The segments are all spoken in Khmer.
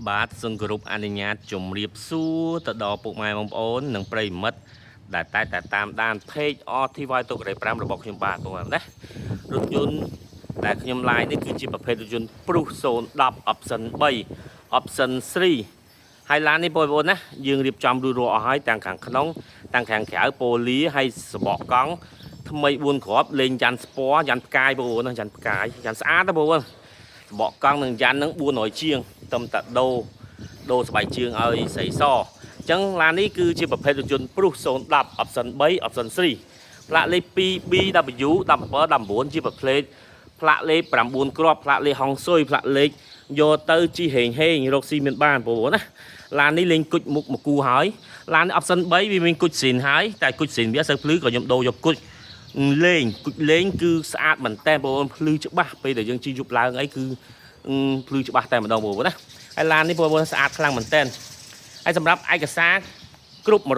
បាទសង្គ្រប់អនុញ្ញាតជំរាបសួរទៅដល់ពុកម៉ែបងប្អូននិងប្រិយមិត្តដែលតែតាមដាន page RTY តុករ៉េ5របស់ខ្ញុំបាទបងប្អូនណារថយន្តដែលខ្ញុំ live នេះគឺជាប្រភេទរថយន្ត Proof 010 option 3 option 3 ហើយឡាននេះបងប្អូនណាយើងរៀបចំរួចរាល់អស់ហើយទាំងខាងក្នុងទាំងខាងក្រៅពូលីហើយសបកកង់ថ្មី4គ្រាប់លេងយ៉ាន់ស្ពណ៌យ៉ាន់ផ្កាយបងប្អូនណាយ៉ាន់ផ្កាយយ៉ាន់ស្អាតណាបងប្អូនសបកកង់នឹងយ៉ាន់នឹង400ជាងតំតាដូរស្បែកជើងឲ្យស្រីសអញ្ចឹងឡាននេះគឺជាប្រភេទរថយន្ត Proof 010 option 3 option 3ផ្លាកលេខ 2BW 1719ជាប្រភេទផ្លាកលេខ9គ្រាប់ផ្លាកលេខហុងស៊ុយផ្លាកលេខយកទៅជីហេងរកស៊ីមានបានបងប្អូនណាឡាននេះលេងគុជមុខមកគូហើយឡាន option 3វាមានគុជស៊ីនហើយតែគុជស៊ីនវាសូវភ្លឺក៏ខ្ញុំដូរយកគុជលេងគឺស្អាតមែនតើបងប្អូនភ្លឺច្បាស់ពេលដែលយើងជិះយប់ឡើងអីគឺភ្លឺច្បាស់តែម្ដងបងប្អូនណាហើយឡាននេះបងប្អូនស្អាតខ្លាំងមែនតើហើយសម្រាប់ឯកសារគ្រប់ 100%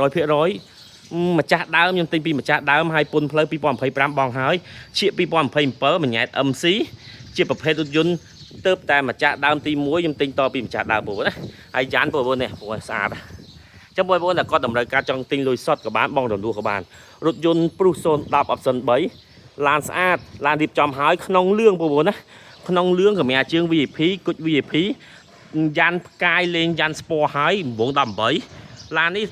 ម្ចាស់ដើមខ្ញុំទិញពីម្ចាស់ដើមហើយពុនផ្លូវ2025បងហើយឈៀក2027មញ៉ែត MC ជាប្រភេទរថយន្តទៅតែម្ចាស់ដើមទី1ខ្ញុំទិញតពីម្ចាស់ដើមបងប្អូនណាហើយយ៉ានបងប្អូននេះព្រោះស្អាតចាំបងប្អូនតែគាត់តម្រូវការចង់ទិញលុយសុទ្ធក៏បានបងរលួសក៏បានរថយន្ត Proof 010 option 3ឡានស្អាតឡានរៀបចំហើយក្នុងលឿងបងប្អូនណាក្នុងលឿងកម្រាលជើង VIP គុជ VIP យ៉ាន់ផ្កាយលេងយ៉ាន់ស្ពណ៌ហើយ918ឡាននេះ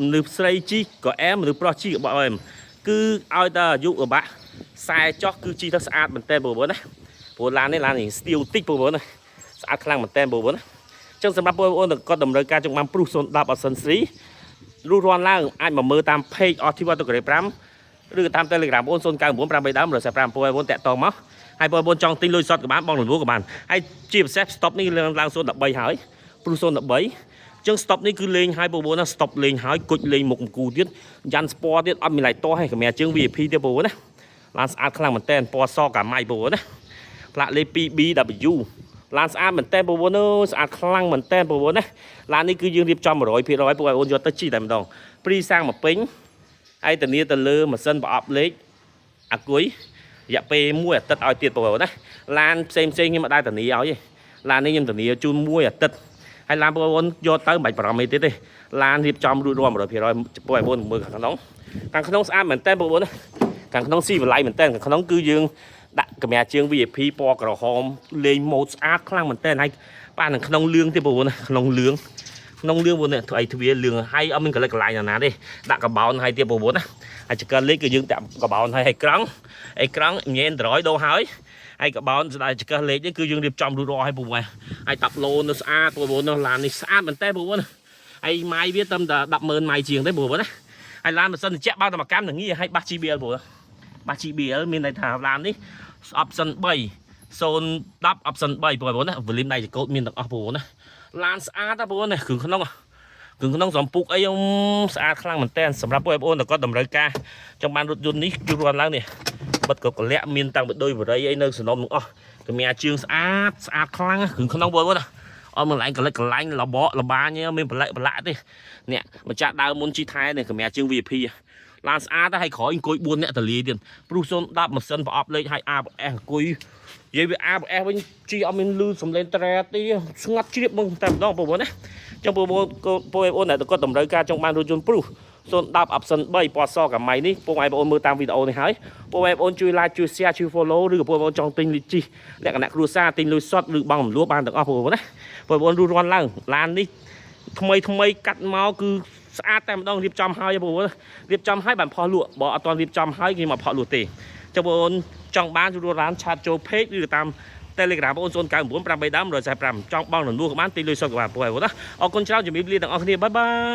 មនុស្សស្រីជីក៏អែមមនុស្សប្រុសជីក៏បអែមគឺឲ្យតែអាយុរបាក់40ចុះគឺជីទៅស្អាតមែនតើបងប្អូនណាព្រោះឡាននេះឡានស្ទៀវតិចបងប្អូនណាស្អាតខ្លាំងមែនតើបងប្អូនណាអញ្ចឹងសម្រាប់បងប្អូនគាត់តម្រូវការចង់បាន Proof 010 option 3រួចរាន់ឡើងអាចមកមើលតាម page RTY តុករ៉េ5ឬក៏តាម Telegram បងប្អូន0998ដើម145បងប្អូនតាក់តងមកហើយបងប្អូនចង់ទិញលុយសុទ្ធក៏បានបងរលួសក៏បានហើយជាពិសេស stop នេះឡើង013ហើយ Proof 013ចឹង stop នេះគឺលេងឲ្យបងប្អូនណា stop លេងឲ្យគុជលេងមុខគូទៀតយ៉ាន់ស្ពណ៌ទៀតអត់មានឡៃតោះឲ្យកម្រាលជើង VIP ទៀតបងប្អូនណាឡានស្អាតខ្លាំងមែនតើពណ៌សកាម៉ៃបងប្អូនណាផ្លាកលេខ 2BW ឡានស្អាតមែនតើបងប្អូនអើយស្អាតខ្លាំងមែនតើបងប្អូនណាឡាននេះគឺយើងរៀបចំ 100% បងប្អូនយកទៅជីតែម្ដងព្រីសាំងមកពេញហើយធានាទៅលើម៉ាស៊ីនប្រអប់លេខអាគុយរយៈពេល1អាទិត្យឲ្យទៀតបងប្អូនណាឡានផ្សេងខ្ញុំមិនដែលធានាឲ្យទេឡាននេះខ្ញុំធានាជូន1អាទិត្យហើយឡានបងប្អូនយកទៅមិនបាច់បារម្ភអីទៀតទេឡានរៀបចំរួចរាល់ 100% បងប្អូនមើលខាងក្នុងស្អាតមែនតើបងប្អូនណាខាងក្នុងស៊ីវិល័យមែនតើខាងក្នុងគឺយើងដាក់កម្រាលជើង VIP ពណ៌ក្រហមលេងម៉ូតស្អាតខ្លាំងមែនតើហើយប៉ះនឹងក្នុងលឿងទៀតបងប្អូនណាក្នុងលឿងបងប្អូននេះធ្វើអីទ្វាលឿងហើយអត់មានកលិចកន្លែងណាទេដាក់កបោនហើយទៀតបងប្អូនណាហើយចង្កឹះលេខគឺយើងដាក់កបោនហើយក្រង់ញ៉ែ Android ដូរហើយកបោនស្ដាយចង្កឹះលេខនេះគឺយើងរៀបចំរួចរាល់ហើយបងប្អូនហើយតាប់ឡូនៅស្អាតបងប្អូនណាឡាននេះស្អាតមែនតើបងប្អូនហើយម៉ាយវាត្រឹមតែ 100000 ម៉ាយជាងទេបងប្អូនណាហើយឡានម៉ាស៊ីនត្រជាក់បើតែមួយកាំនឹងងាយហើយបាស GBL បងបាស GBL មានន័យថាឡាននេះ option 3 010 option 3បងប្អូនណាវ៉ូលីមដៃចកោតមានទាំងអស់បងប្អូនណាឡានស្អាតណាបងប្អូនណាគ្រឿងក្នុងសំពុកអីស្អាតខ្លាំងមែនតើសម្រាប់បងប្អូនតែគាត់តម្រូវការចង់បានរថយន្តនេះជួររាន់ឡើងនេះបិទក៏កលាក់មានតាំងបដូចបរិយអីនៅសំណុំទាំងអស់កម្រាលជើងស្អាតខ្លាំងគ្រឿងក្នុងបងប្អូនណាអត់មើលឡើងកលិចកន្លែងលបកលបាញមានប្រឡាក់ទេនេះម្ចាស់ដើមមុនជីថែនេះកម្រាលជើង VIP ឡានស្អាតហើយក្រោយអង្គុយ4នាក់តលាទៀត Proof 010ម៉ាស៊ីនប្រអប់លេខឲ្យ ABS អង្គុយនិយាយវា ABS វិញជីអត់មានលឺសំឡេងត្រែទេស្ងាត់ជ្រាបមកតែម្ដងបងប្អូនណាចឹងបងប្អូនតែគាត់តម្រូវការចង់បានរថយន្ត Proof 010 option 3ពណ៌សកាម៉ៃនេះបងប្អូនមើលតាមវីដេអូនេះហើយបងប្អូនជួយ like ជួយ share ជួយ follow ឬក៏បងប្អូនចង់ទិញលីជីលក្ខណៈគ្រួសារទិញលុយសុទ្ធឬបងរំលោះបានទាំងអស់បងប្អូនណាបងប្អូនរួចរាន់ឡើងឡាននេះថ្មីកាត់មកគឺស្អាតតែម្ដងរៀបចំហើយបងប្អូនរៀបចំហើយបានផុសលក់បើអត់ទាន់រៀបចំហើយគេមកផុសលក់ទេចឹងបងប្អូនចង់បានជួលឡានឆាតចូល page ឬតាម Telegram បងប្អូន0998ដើម145ចង់បងរំលោះក៏បានទិញលុយសុទ្ធក៏បានបងប្អូនណាអរគុណច្រើនជំរាបលាទាំងអស់គ្នាបាយបាយ